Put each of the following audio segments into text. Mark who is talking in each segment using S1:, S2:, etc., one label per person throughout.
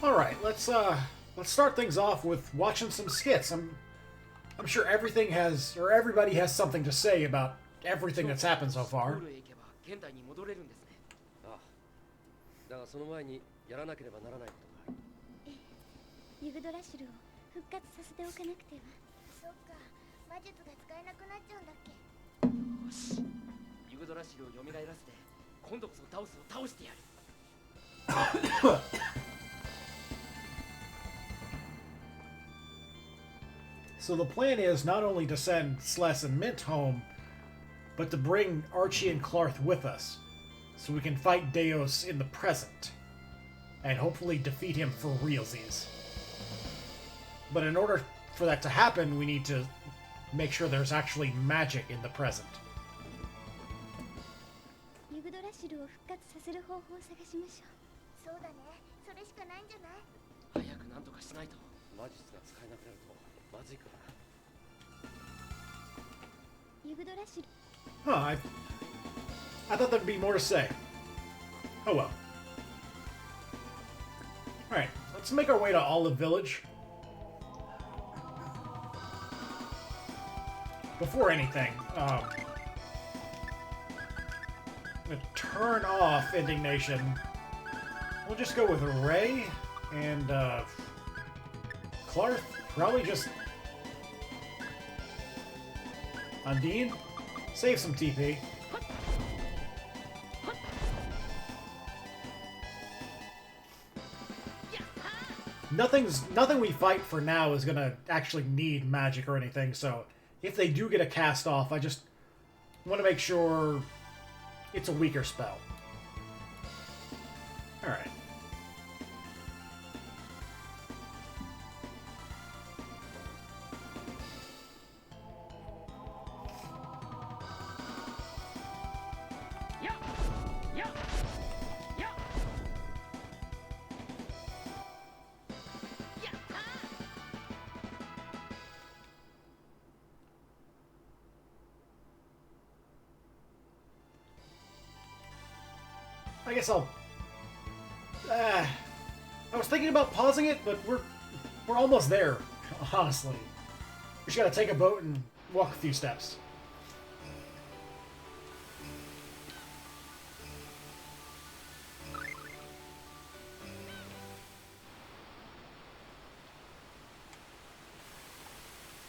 S1: All right, let's start things off with watching some skits. I'm sure everything has or everybody has something to say about everything that's happened so far.
S2: 現代に戻れるんですね。ああ。だがその前にやらなければならないことがある。
S3: ユグドラシルを復活させておかなくては。そっか、魔術が使えなくなっちゃうんだっけ。
S2: よし。ユグドラシルを蘇らせて、今度こそダウスを倒してやる。
S1: So the plan is not only to send Sless and Mint home, but to bring Archie and Clarth with us, so we can fight Deos in the present, and hopefully defeat him for realsies. But in order for that to happen, we need to make sure there's actually magic in the present.
S3: ユグドラシルを復活させる方法を探しましょう。そうだね、それしかないんじゃない？
S2: 早くなんとかしないと。魔術が使えなくなるとまずいからな。
S3: ユグドラシル。
S1: Huh, I thought there'd be more to say. Oh well. Alright, let's make our way to Olive Village. Before anything, I'm gonna turn off Indignation. We'll just go with Ray and Clarth. Probably just Undine. Save some TP. Nothing we fight for now is gonna actually need magic or anything, so if they do get a cast off, I just want to make sure it's a weaker spell. Alright. I guess I'll... I was thinking about pausing it, but we're almost there, honestly. We just gotta take a boat and walk a few steps.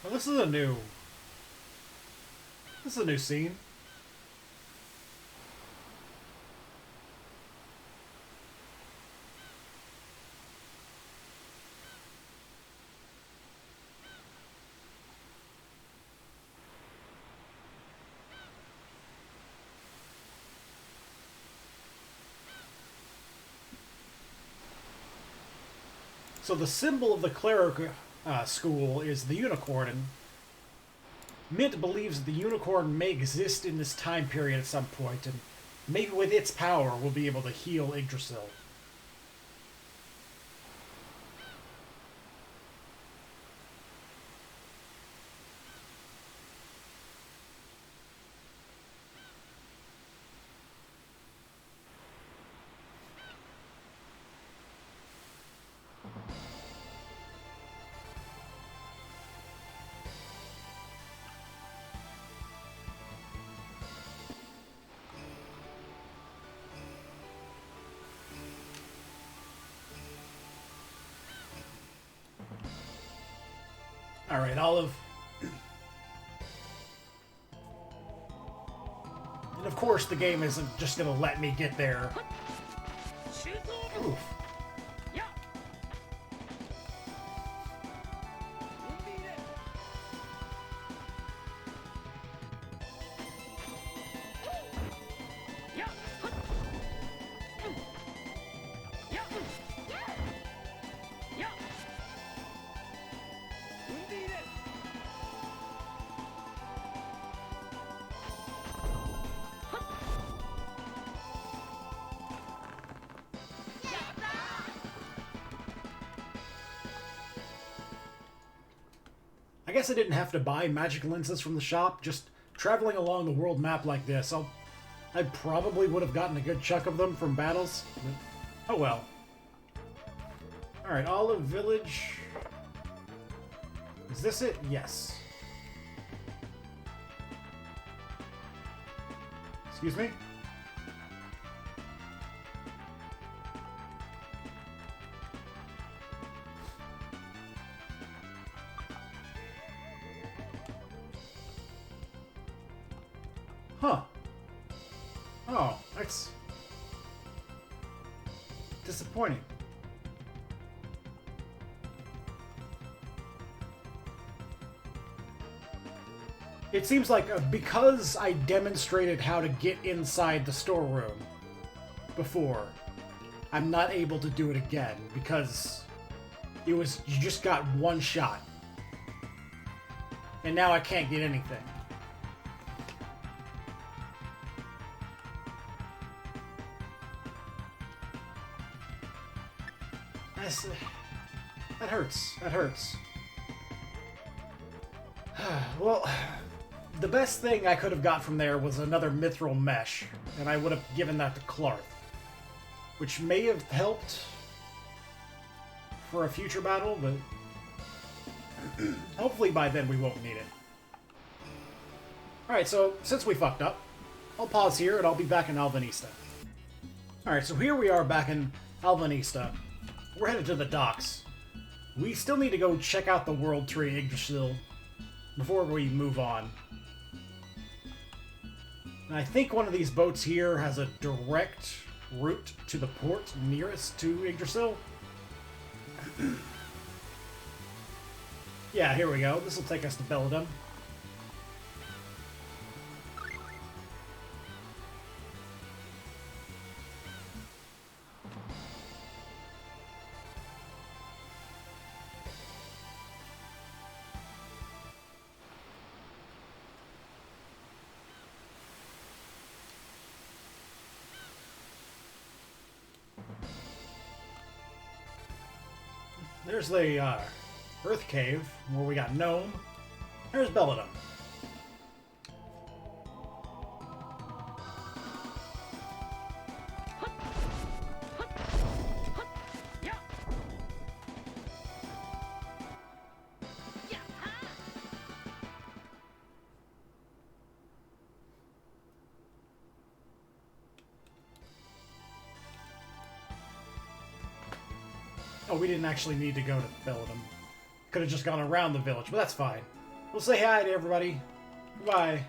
S1: Well, this is a new scene. So the symbol of the cleric school is the unicorn, and Mint believes that the unicorn may exist in this time period at some point, and maybe with its power we'll be able to heal Yggdrasil. Alright, Olive. And of course the game isn't just gonna let me get there. Oof. I guess I didn't have to buy magic lenses from the shop. Just traveling along the world map like this, I probably would have gotten a good chunk of them from battles. But, oh well. Alright, Olive Village. Is this it? Yes. Excuse me? Huh. Oh, that's disappointing. It seems like because I demonstrated how to get inside the storeroom before, I'm not able to do it again because you just got one shot. And now I can't get anything. That hurts. That hurts. Well, the best thing I could have got from there was another mithril mesh, and I would have given that to Clarth, which may have helped for a future battle, but hopefully by then we won't need it. Alright, so since we fucked up, I'll pause here and I'll be back in Alvanista. Alright, so here we are back in Alvanista. We're headed to the docks. We still need to go check out the World Tree Yggdrasil before we move on. And I think one of these boats here has a direct route to the port nearest to Yggdrasil. Yeah, here we go. This will take us to Belladum. There's the Earth Cave, where we got Gnome. There's Belladum. Oh, we didn't actually need to go to Belladum. Could have just gone around the village, but that's fine. We'll say hi to everybody. Bye.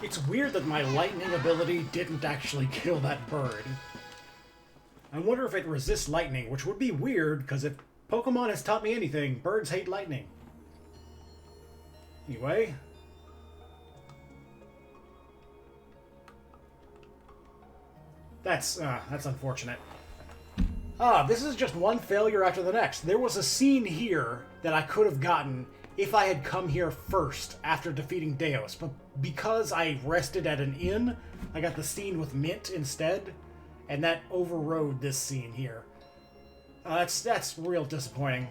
S1: It's weird that my lightning ability didn't actually kill that bird. I wonder if it resists lightning, which would be weird, because if Pokemon has taught me anything, birds hate lightning. Anyway. That's unfortunate. This is just one failure after the next. There was a scene here that I could have gotten if I had come here first after defeating Deos, but because I rested at an inn, I got the scene with Mint instead, and that overrode this scene here. That's real disappointing.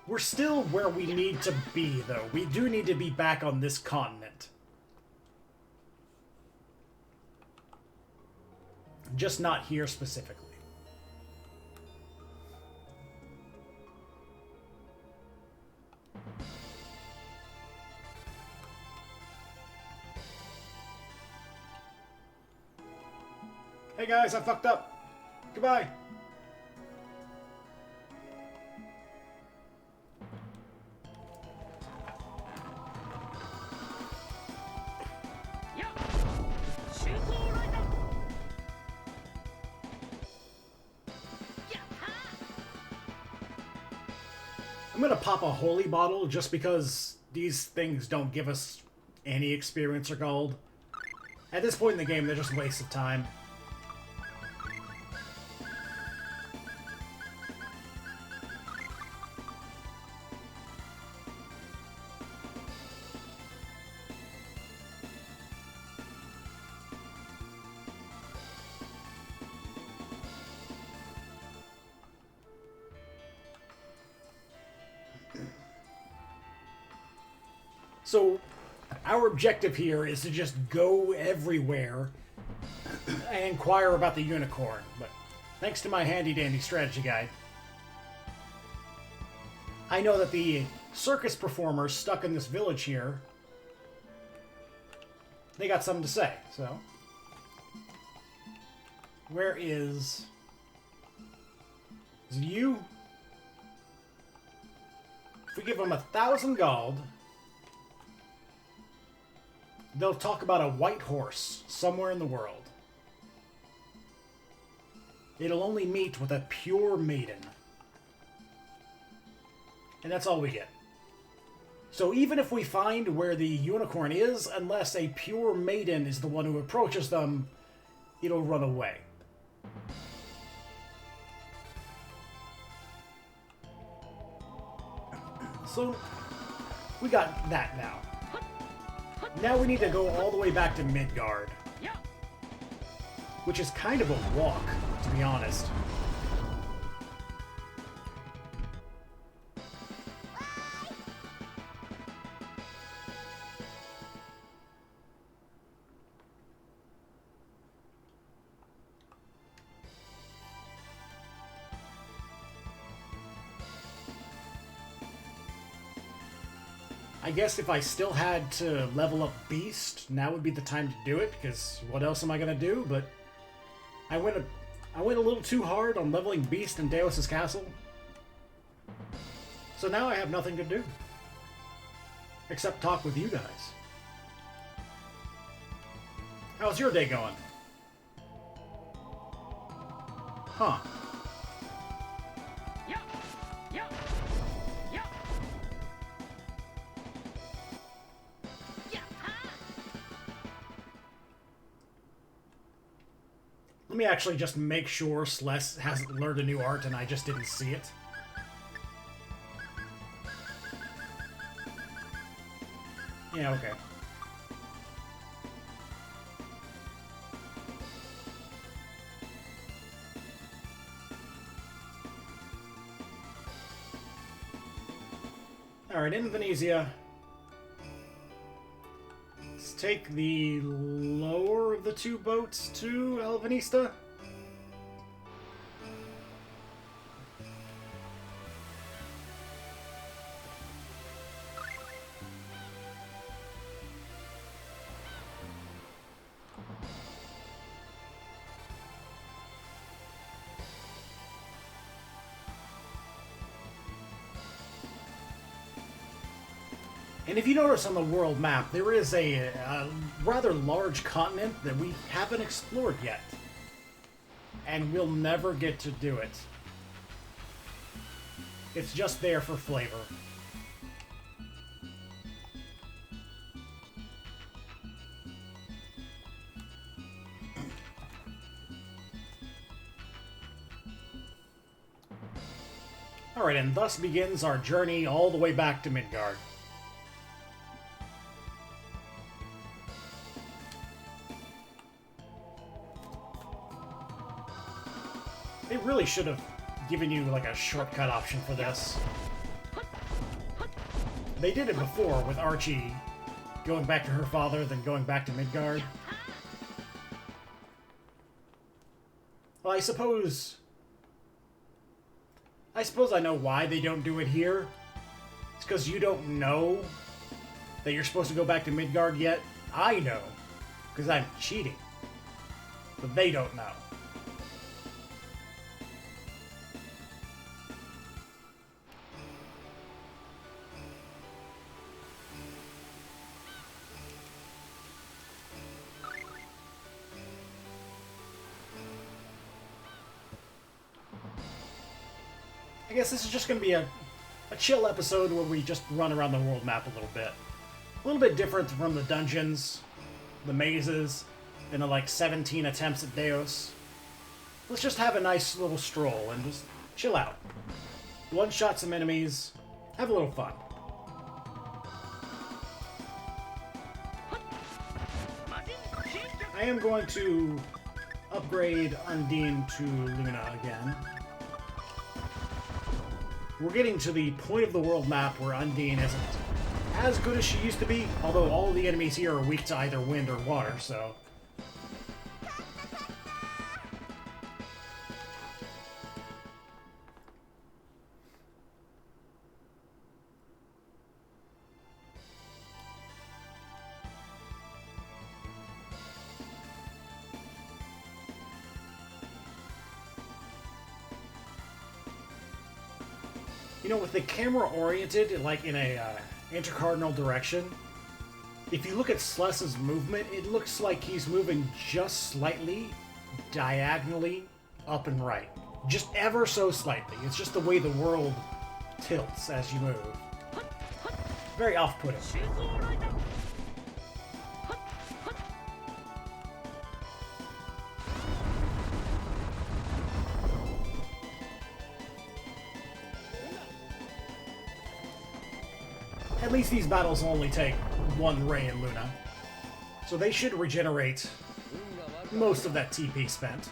S1: We're still where we need to be, though. We do need to be back on this continent. Just not here specifically. Hey guys, I fucked up. Goodbye. I'm gonna pop a holy bottle just because these things don't give us any experience or gold. At this point in the game, they're just a waste of time. So, our objective here is to just go everywhere and inquire about the unicorn. But thanks to my handy-dandy strategy guide, I know that the circus performers stuck in this village here, they got something to say, so... Where is... Is it you? If we give them 1,000 gold... They'll talk about a white horse somewhere in the world. It'll only meet with a pure maiden. And that's all we get. So even if we find where the unicorn is, unless a pure maiden is the one who approaches them, it'll run away. So, we got that now. Now we need to go all the way back to Midgard. Which is kind of a walk, to be honest. I guess if I still had to level up Beast, now would be the time to do it, because what else am I going to do? But I went a little too hard on leveling Beast in Deus's castle. So now I have nothing to do. Except talk with you guys. How's your day going? Huh. Let me actually just make sure Celeste hasn't learned a new art and I just didn't see it. Yeah, okay. Alright, in Venezia. Let's take the lower of the two boats to Alvanista. And if you notice on the world map, there is a rather large continent that we haven't explored yet. And we'll never get to do it. It's just there for flavor. Alright, and thus begins our journey all the way back to Midgard. They really should have given you, like, a shortcut option for this. They did it before with Archie going back to her father, then going back to Midgard. Well, I suppose I know why they don't do it here. It's because you don't know that you're supposed to go back to Midgard yet. I know, because I'm cheating. But they don't know. I guess this is just going to be a chill episode where we just run around the world map a little bit. A little bit different from the dungeons, the mazes. in the like 17 attempts at Deus. Let's just have a nice little stroll and just chill out. One-shot some enemies, have a little fun. I am going to upgrade Undine to Luna again. We're getting to the point of the world map where Undine isn't as good as she used to be, although all of the enemies here are weak to either wind or water, so... You know, with the camera oriented, like in a intercardinal direction, if you look at Sless's movement, it looks like he's moving just slightly diagonally up and right. Just ever so slightly. It's just the way the world tilts as you move. Very off-putting. At least these battles only take one Ray and Luna, so they should regenerate most of that TP spent.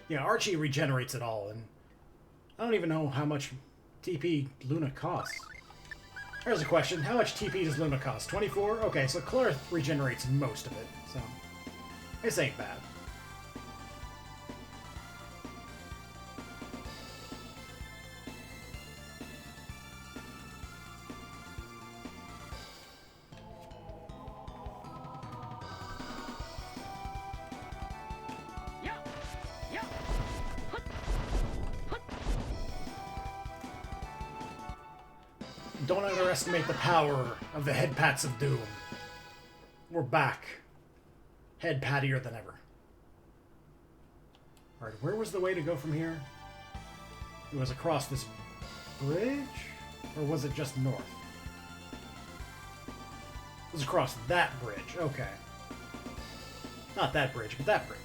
S1: Yeah, Archie regenerates it all, and I don't even know how much TP Luna costs. Here's a question. How much TP does Luna cost? 24? Okay, so Clarth regenerates most of it, so this ain't bad. Don't underestimate the power of the head pats of doom. We're back. Head pattier than ever. Alright, where was the way to go from here? It was across this bridge? Or was it just north? It was across that bridge, okay. Not that bridge, but that bridge.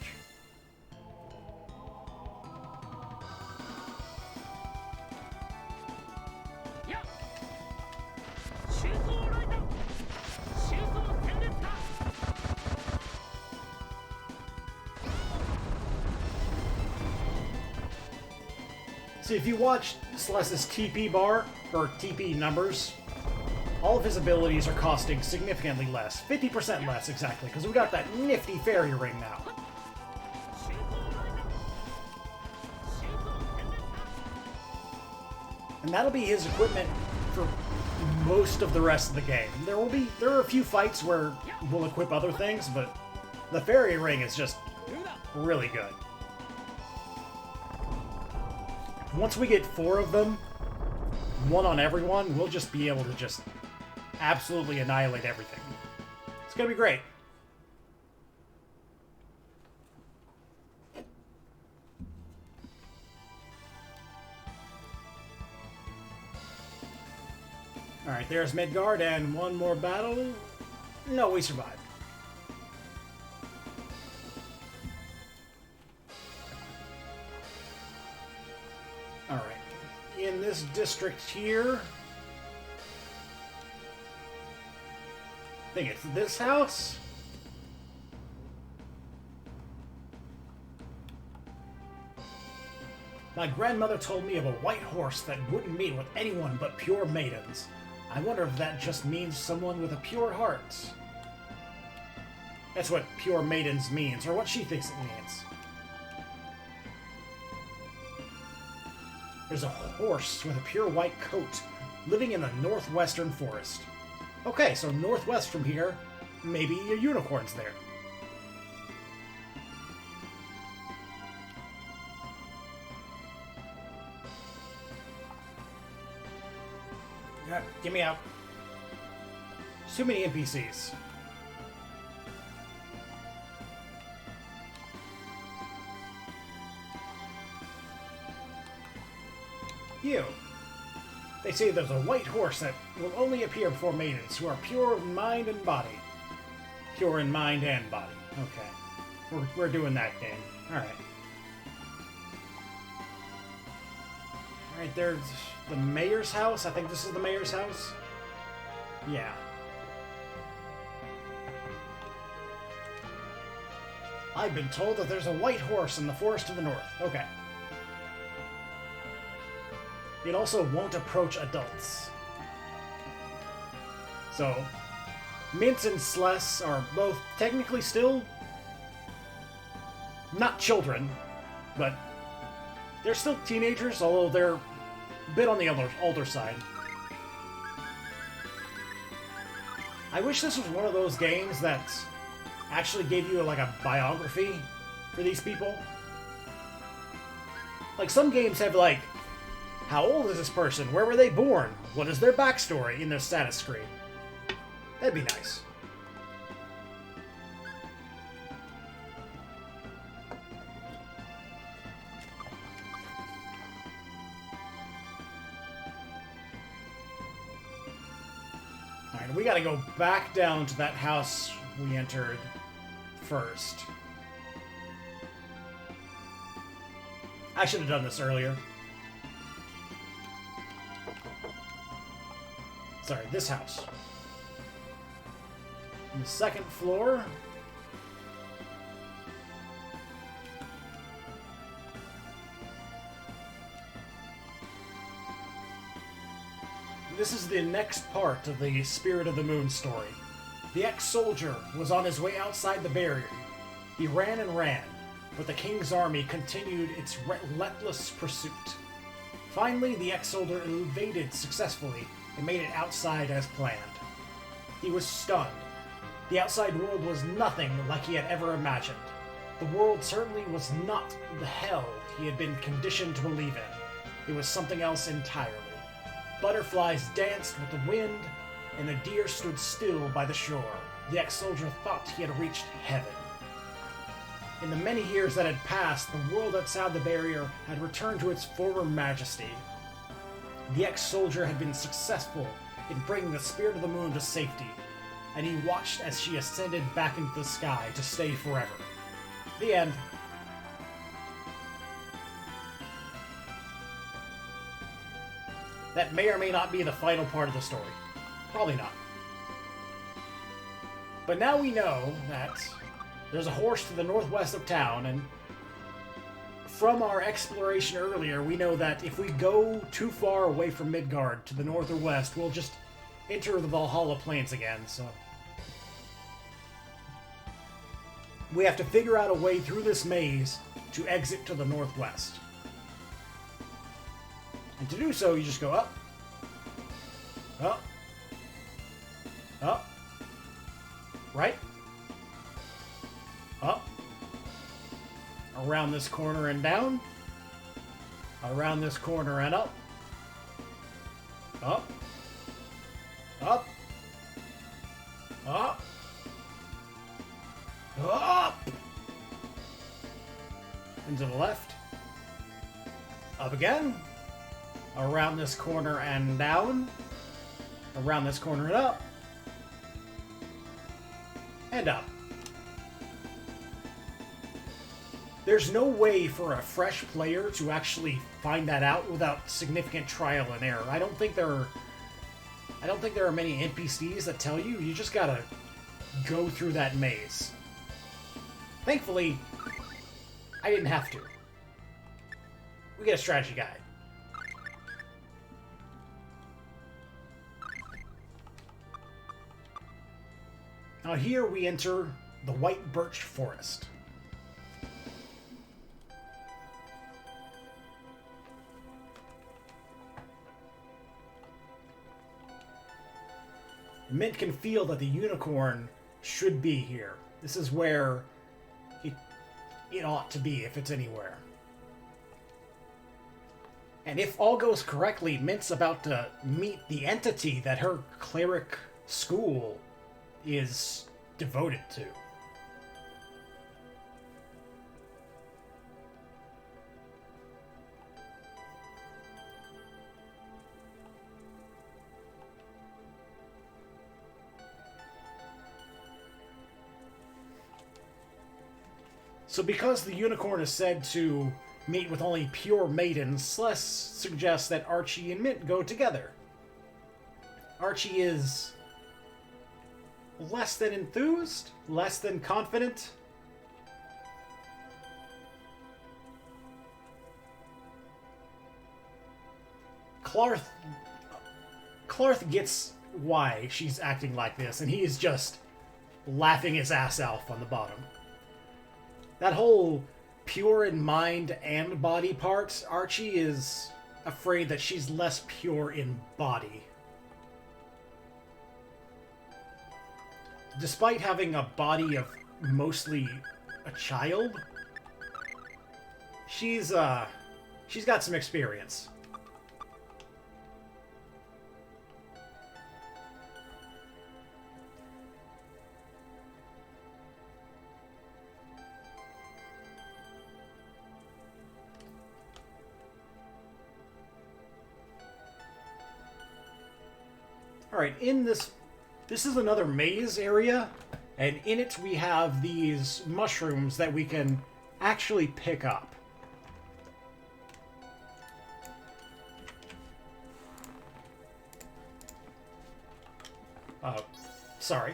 S1: See, if you watch Celeste's TP bar, or TP numbers, all of his abilities are costing significantly less. 50% less, exactly, because we got that nifty fairy ring now. And that'll be his equipment for most of the rest of the game. There are a few fights where we'll equip other things, but the fairy ring is just really good. Once we get 4 of them, one on everyone, we'll just be able to just absolutely annihilate everything. It's gonna be great. Alright, there's Midgard, and one more battle. No, we survived. Alright, in this district here, I think it's this house? My grandmother told me of a white horse that wouldn't meet with anyone but pure maidens. I wonder if that just means someone with a pure heart. That's what pure maidens means, or what she thinks it means. There's a horse with a pure white coat, living in the northwestern forest. Okay, so northwest from here, maybe a unicorn's there. Yeah, get me out. There's too many NPCs. You. They say there's a white horse that will only appear before maidens who are pure in mind and body. Pure in mind and body. Okay. We're doing that game. Alright. Alright, there's the mayor's house. I think this is the mayor's house. Yeah. I've been told that there's a white horse in the forest to the north. Okay. It also won't approach adults. So, Mint and Sless are both technically still not children, but they're still teenagers, although they're a bit on the older side. I wish this was one of those games that actually gave you like a biography for these people. Like some games have like, how old is this person? Where were they born? What is their backstory in their status screen? That'd be nice. Alright, we gotta go back down to that house we entered first. I should have done this earlier. Sorry, this house. On the second floor. This is the next part of the Spirit of the Moon story. The ex-soldier was on his way outside the barrier. He ran and ran, but the king's army continued its relentless pursuit. Finally, the ex-soldier evaded successfully and made it outside as planned. He was stunned. The outside world was nothing like he had ever imagined. The world certainly was not the hell he had been conditioned to believe in. It was something else entirely. Butterflies danced with the wind, and the deer stood still by the shore. The ex-soldier thought he had reached heaven. In the many years that had passed, the world outside the barrier had returned to its former majesty. The ex-soldier had been successful in bringing the Spirit of the Moon to safety, and he watched as she ascended back into the sky to stay forever. The end. That may or may not be the final part of the story. Probably not. But now we know that there's a horse to the northwest of town, and from our exploration earlier, we know that if we go too far away from Midgard to the north or west, we'll just enter the Valhalla Plains again, so... we have to figure out a way through this maze to exit to the northwest. And to do so, you just go up, up, up, right, up, around this corner and down, around this corner and up, up, up, up, up, and to the left, up again, around this corner and down, around this corner and up, and up. There's no way for a fresh player to actually find that out without significant trial and error. I don't think there are many NPCs that tell you. You just gotta go through that maze. Thankfully, I didn't have to. We get a strategy guide. Now here we enter the White Birch Forest. Mint can feel that the unicorn should be here. This is where it ought to be, if it's anywhere. And if all goes correctly, Mint's about to meet the entity that her cleric school is devoted to. So because the unicorn is said to meet with only pure maidens, Celeste suggests that Archie and Mint go together. Archie is less than enthused, less than confident. Clarth gets why she's acting like this, and he is just laughing his ass off on the bottom. That whole pure in mind and body part, Archie is afraid that she's less pure in body. Despite having a body of mostly a child, she's got some experience. Alright, in this is another maze area, and in it we have these mushrooms that we can actually pick up. Sorry.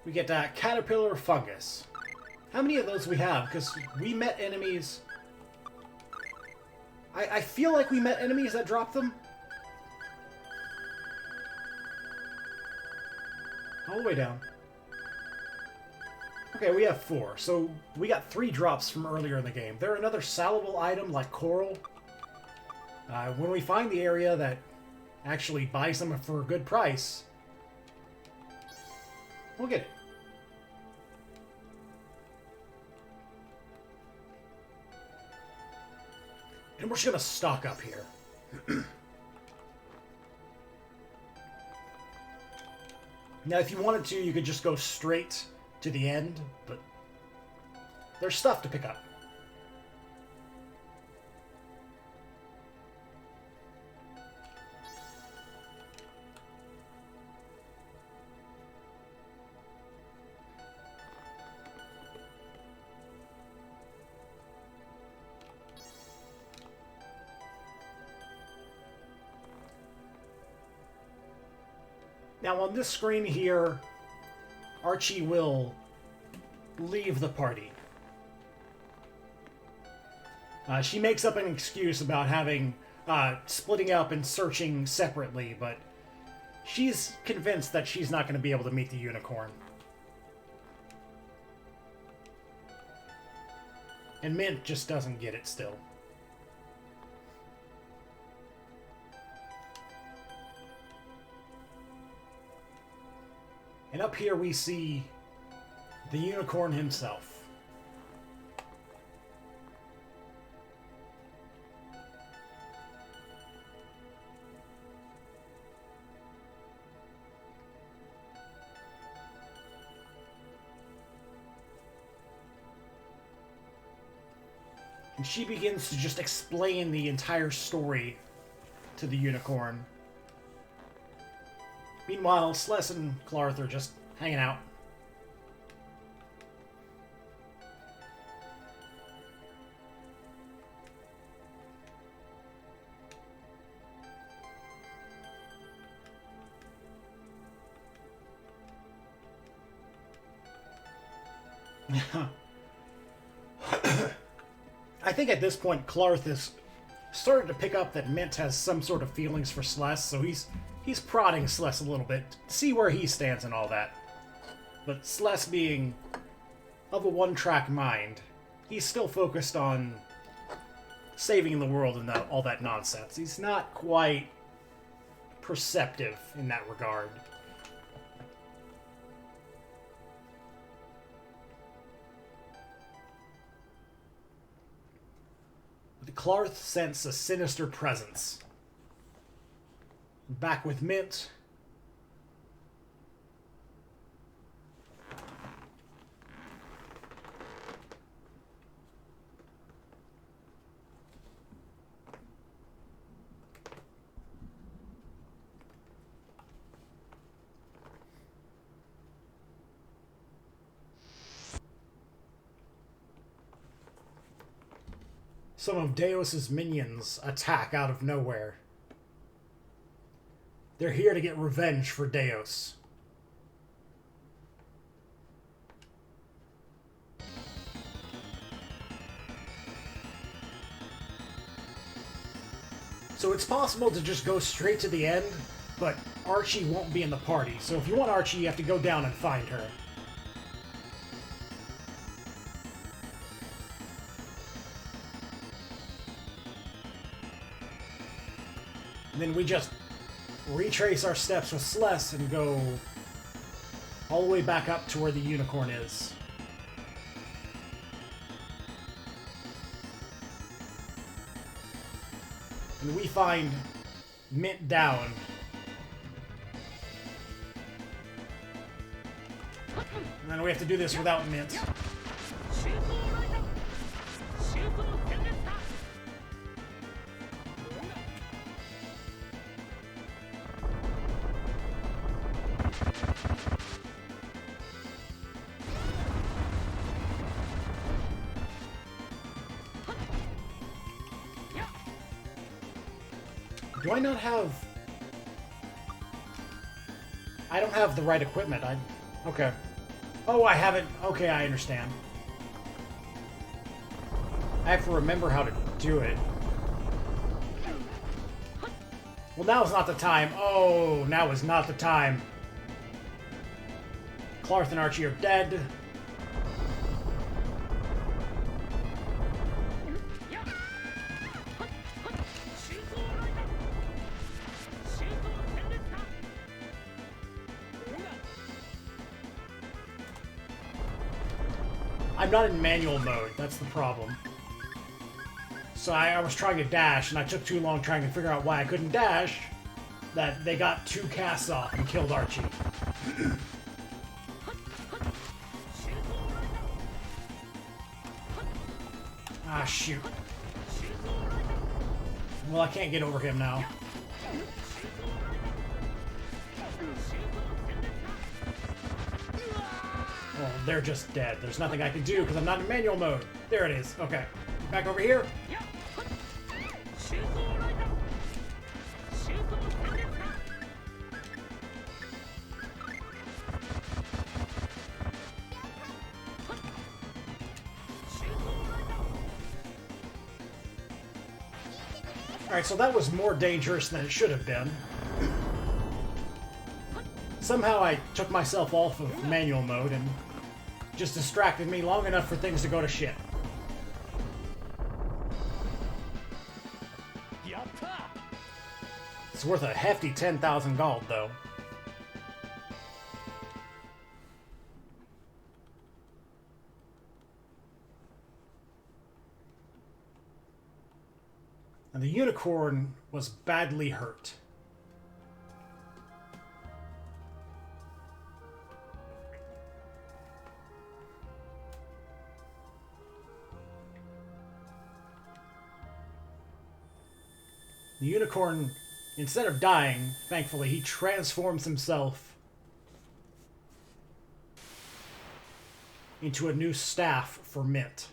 S1: We get caterpillar fungus. How many of those we have? Because we met enemies... I feel like we met enemies that dropped them. All the way down. Okay, we have 4. So we got 3 drops from earlier in the game. They're another salable item like coral. When we find the area that actually buys them for a good price, we'll get it. And we're just gonna stock up here. Now, if you wanted to, you could just go straight to the end, but there's stuff to pick up. Now, on this screen here, Archie will leave the party. She makes up an excuse about having splitting up and searching separately, but she's convinced that she's not going to be able to meet the unicorn. And Mint just doesn't get it still. And up here we see the unicorn himself. And she begins to just explain the entire story to the unicorn. Meanwhile, Celeste and Clarth are just hanging out. I think at this point, Clarth is starting to pick up that Mint has some sort of feelings for Celeste, so he's prodding Celeste a little bit to see where he stands and all that. But Celeste being of a one-track mind, he's still focused on saving the world and all that nonsense. He's not quite perceptive in that regard. But Clarth sense a sinister presence. Back with Mint. some of Deus's minions attack out of nowhere. They're here to get revenge for Deus. So it's possible to just go straight to the end, but Archie won't be in the party. So if you want Archie, you have to go down and find her. And then we just retrace our steps with Celeste and go all the way back up to where the unicorn is. And we find Mint down. And then we have to do this without Mint. Do I not have... I don't have the right equipment. Okay. Oh, I haven't... Okay, I understand. I have to remember how to do it. Well, now is not the time. Oh, now is not the time. Clarth and Archie are dead. I'm not in manual mode, that's the problem. So I was trying to dash, and I took too long trying to figure out why I couldn't dash, that they got 2 casts off and killed Archie. Ah, shoot. Well, I can't get over him now. Oh, they're just dead. There's nothing I can do because I'm not in manual mode. There it is. Okay. Back over here. Alright, so that was more dangerous than it should have been. Somehow I took myself off of manual mode and just distracted me long enough for things to go to shit. It's worth a hefty 10,000 gold, though. And the unicorn was badly hurt. The unicorn, instead of dying, thankfully, he transforms himself into a new staff for Mint.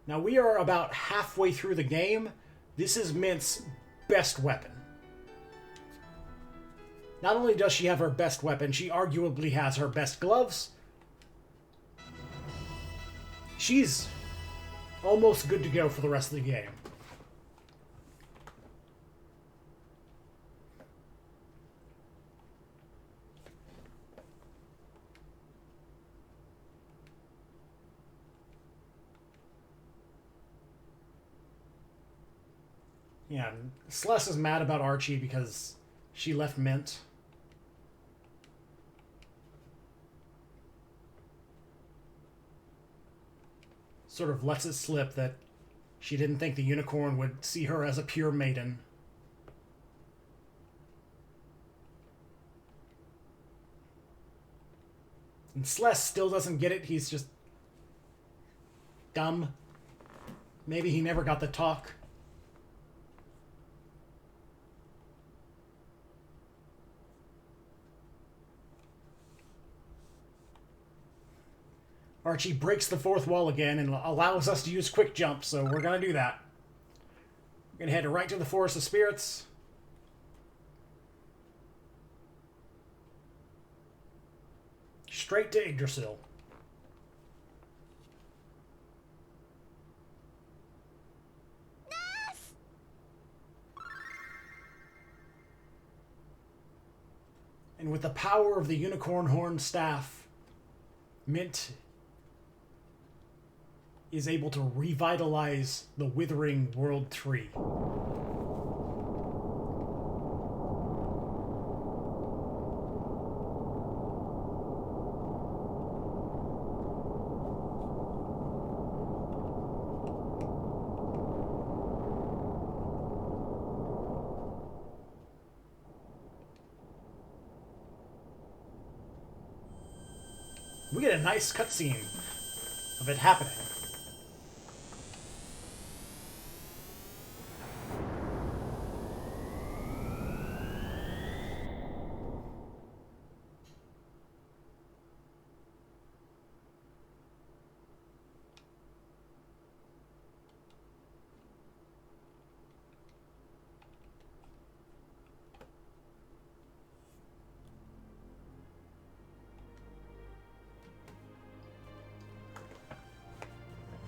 S1: Now, we are about halfway through the game. This is Mint's best weapon. Not only does she have her best weapon, she arguably has her best gloves. She's almost good to go for the rest of the game. Yeah, Celeste is mad about Archie because she left Mint. Sort of lets it slip that she didn't think the unicorn would see her as a pure maiden. And Celeste still doesn't get it. He's just dumb. Maybe he never got the talk. Archie breaks the fourth wall again and allows us to use quick jump, so we're gonna do that. We're gonna head right to the Forest of Spirits. Straight to Yggdrasil. And with the power of the Unicorn Horn Staff, Mint is able to revitalize the Withering World Tree. We get a nice cutscene of it happening.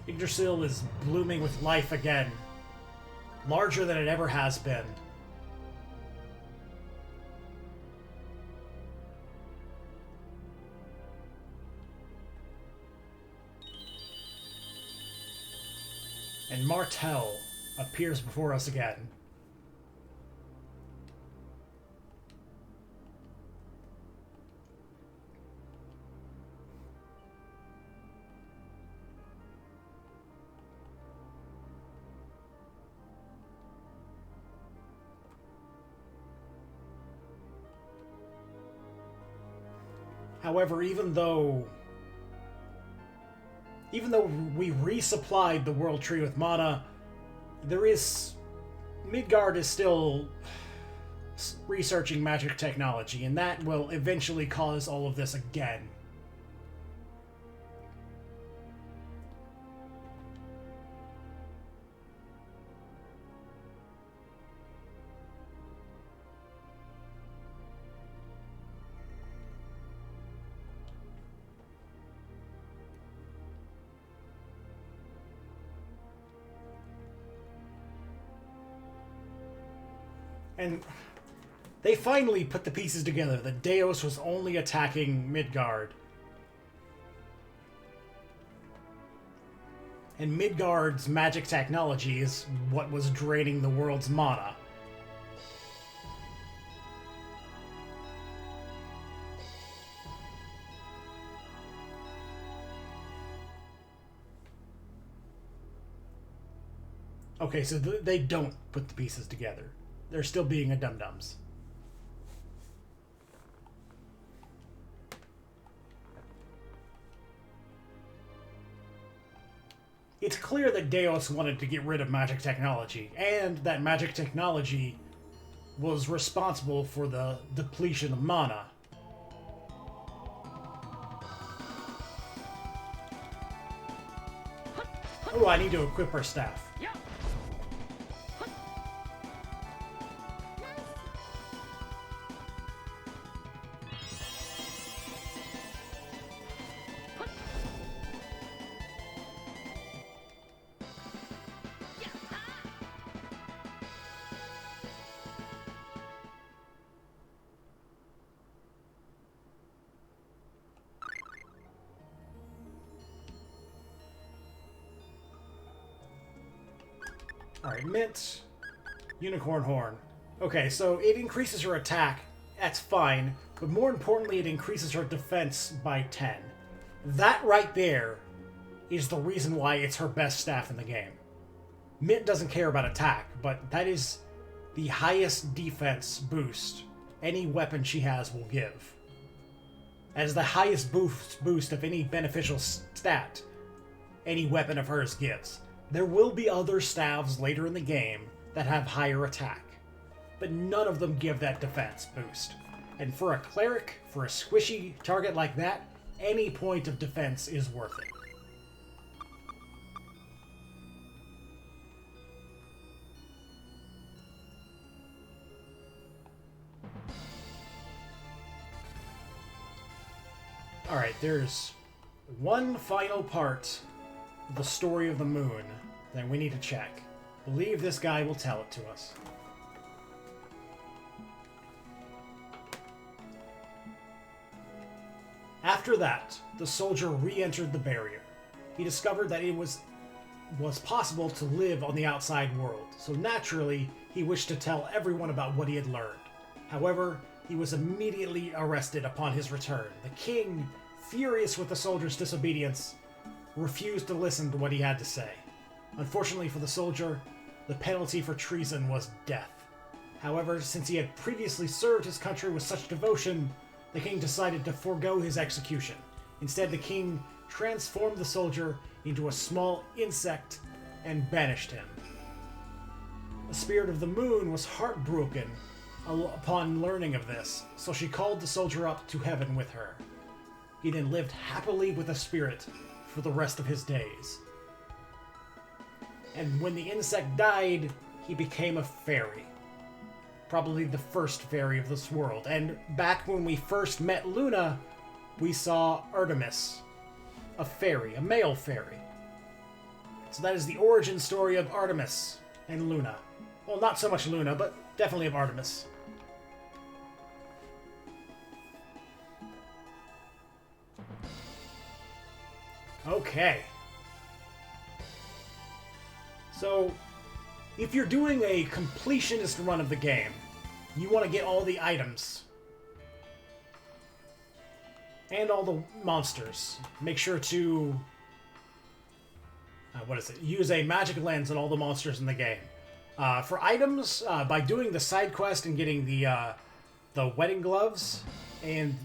S1: Yggdrasil is blooming with life again, larger than it ever has been. And Martel appears before us again. However, even though we resupplied the World Tree with mana, Midgard is still researching magic technology, and that will eventually cause all of this again. And they finally put the pieces together. The Deus was only attacking Midgard. And Midgard's magic technology is what was draining the world's mana. Okay, so they don't put the pieces together. They're still being a dum-dums. It's clear that Deus wanted to get rid of magic technology, and that magic technology was responsible for the depletion of mana. Oh, I need to equip her staff. Alright, Mint, Unicorn Horn. Okay, so it increases her attack, that's fine, but more importantly, it increases her defense by 10. That right there is the reason why it's her best staff in the game. Mint doesn't care about attack, but that is the highest defense boost any weapon she has will give. That is the highest boost of any beneficial stat any weapon of hers gives. There will be other staves later in the game that have higher attack, but none of them give that defense boost. And for a cleric, for a squishy target like that, any point of defense is worth it. Alright, there's one final part of the story of the moon that we need to check. I believe this guy will tell it to us. After that, the soldier re-entered the barrier. He discovered that it was possible to live on the outside world, so naturally, he wished to tell everyone about what he had learned. However, he was immediately arrested upon his return. The king, furious with the soldier's disobedience, refused to listen to what he had to say. Unfortunately for the soldier, the penalty for treason was death. However, since he had previously served his country with such devotion, the king decided to forego his execution. Instead, the king transformed the soldier into a small insect and banished him. The spirit of the moon was heartbroken upon learning of this, so she called the soldier up to heaven with her. He then lived happily with the spirit for the rest of his days. And when the insect died, he became a fairy. Probably the first fairy of this world. And back when we first met Luna, we saw Artemis, a fairy, a male fairy. So that is the origin story of Artemis and Luna. Well, not so much Luna, but definitely of Artemis. Okay. So, if you're doing a completionist run of the game, you want to get all the items and all the monsters. Make sure to use a magic lens on all the monsters in the game. For items, by doing the side quest and getting the wedding gloves and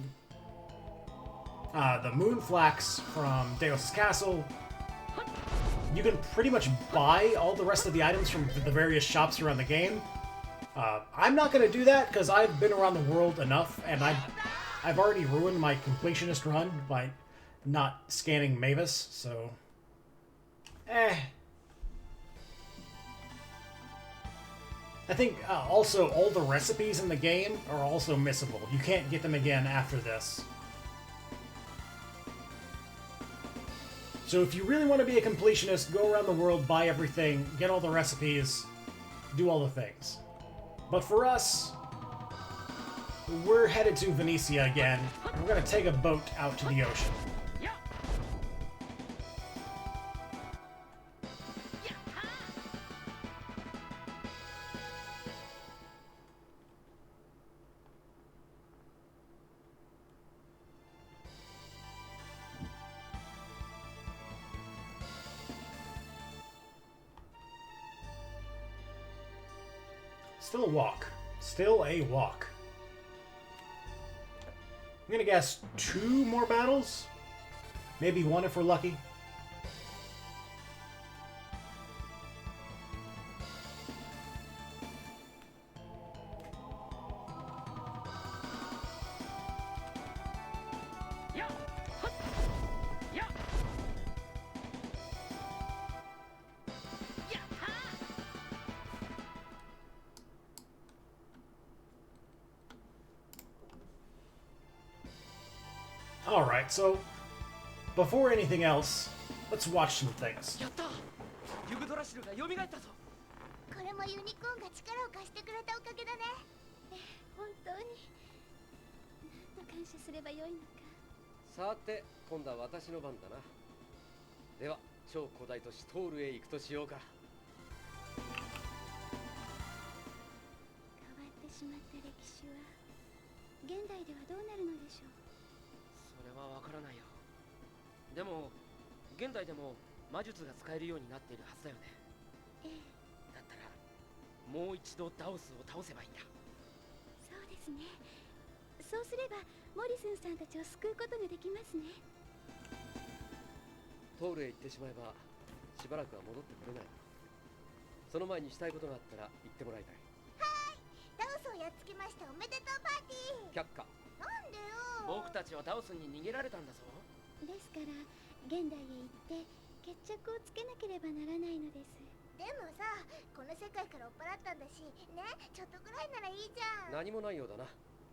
S1: the moon flax from Deus' castle, you can pretty much buy all the rest of the items from the various shops around the game. I'm not going to do that because I've been around the world enough, and I've already ruined my completionist run by not scanning Mavis, so... I think also all the recipes in the game are also missable. You can't get them again after this. So if you really want to be a completionist, go around the world, buy everything, get all the recipes, do all the things. But for us, we're headed to Venetia again, and we're going to take a boat out to the ocean. Still a walk. Still a walk. I'm gonna guess 2 more battles? Maybe 1 if we're lucky. Alright, so before anything else, let's watch some things.
S2: やったユグドラシルが蘇ったぞ。
S3: これもユニコーンが力を貸してくれたおかげだね。本当になんと感謝すればよいのか。
S2: さて、今度は私の番だな。では、超古代都市トールへ行くとしようか。
S3: 変わってしまった歴史は現代ではどうなるのでしょう。
S2: それはわからないよ。でも現代でも魔術が使えるようになっているはずだよね。だったらもう一度ダオスを倒せばいいんだ。
S3: そうですね。そうすればモリスンさんたちを救うことができますね。
S2: トールへ行ってしまえばしばらくは戻ってくれない。その前にしたいことがあったら言ってもらいたい。
S3: はい、ダオスをやっつけました。おめでとうパーティー。
S2: 却下。
S3: なんでよ。
S2: 僕たちはダオスに逃げられたんだぞ。
S3: ですから現代へ行って決着をつけなければならないのです。でもさ、この世界から追っ払ったんだしね、ちょっとぐらいならいいじゃん。
S2: 何もないようだな。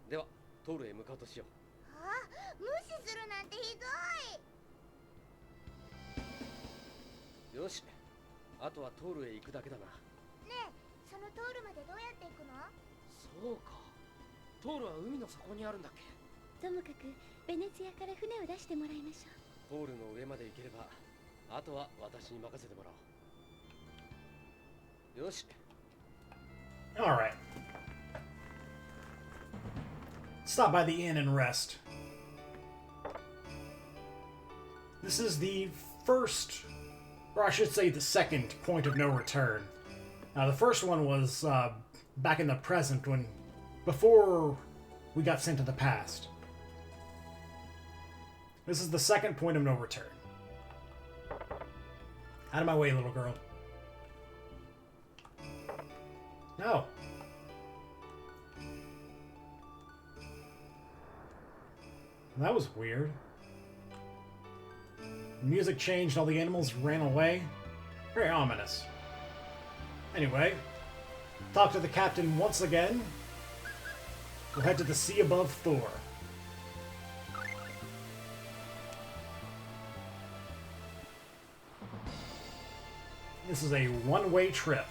S2: ではトールへ向かうとしよ
S3: ああ、無視するなんてひどい。
S2: う。よし、あとはトールへ行くだけだな。
S3: ねえ、そのトールまでどうやって行くの？
S2: そうか、トールは海の底にあるんだっけ。
S3: ともかくベネツィアから船を出してもらいましょう。
S2: トールの上まで行ければ、あとは私に任せてもらおう。よし。
S1: Alright. Stop by the inn and rest. This is the first, or I should say the second point of no return. Now, the first one was back in the present, before we got sent to the past. This is the second point of no return. Out of my way, little girl. No. That was weird. The music changed, all the animals ran away. Very ominous. Anyway, talk to the captain once again. We'll head to the sea above Thor. This is a one-way trip.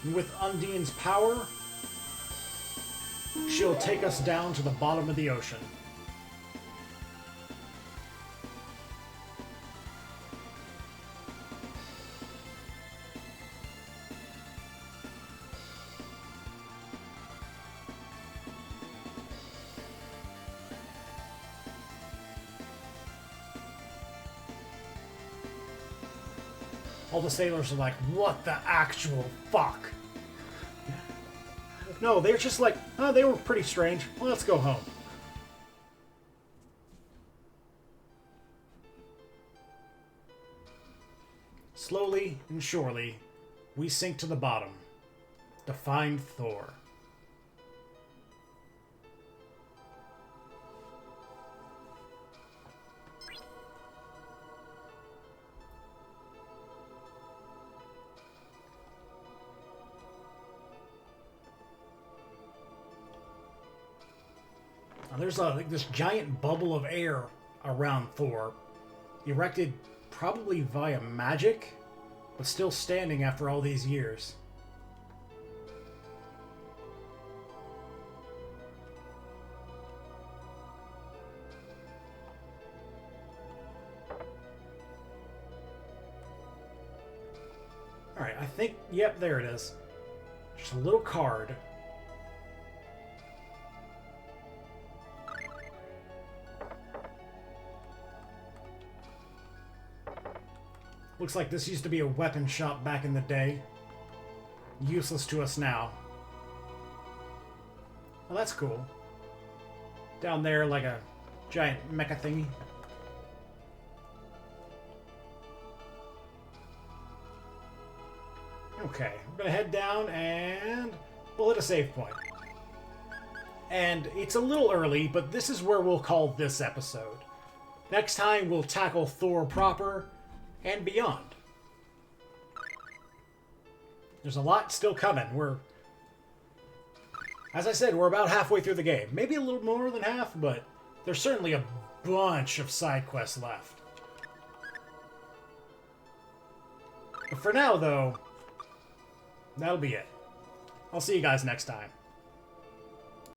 S1: And with Undine's power, she'll take us down to the bottom of the ocean. All the sailors are like, what the actual fuck? No, they're just like, oh, they were pretty strange. Well, let's go home. Slowly and surely, we sink to the bottom to find Thor. There's this giant bubble of air around Thor, erected probably via magic, but still standing after all these years. Alright, I think, yep, there it is. Just a little card. Looks like this used to be a weapon shop back in the day. Useless to us now. Well, that's cool. Down there, like a giant mecha thingy. Okay, I'm gonna head down and we'll hit a save point. And it's a little early, but this is where we'll call this episode. Next time, we'll tackle Thor proper and beyond. There's a lot still coming. As I said, we're about halfway through the game. Maybe a little more than half, but there's certainly a bunch of side quests left. But for now, though, that'll be it. I'll see you guys next time.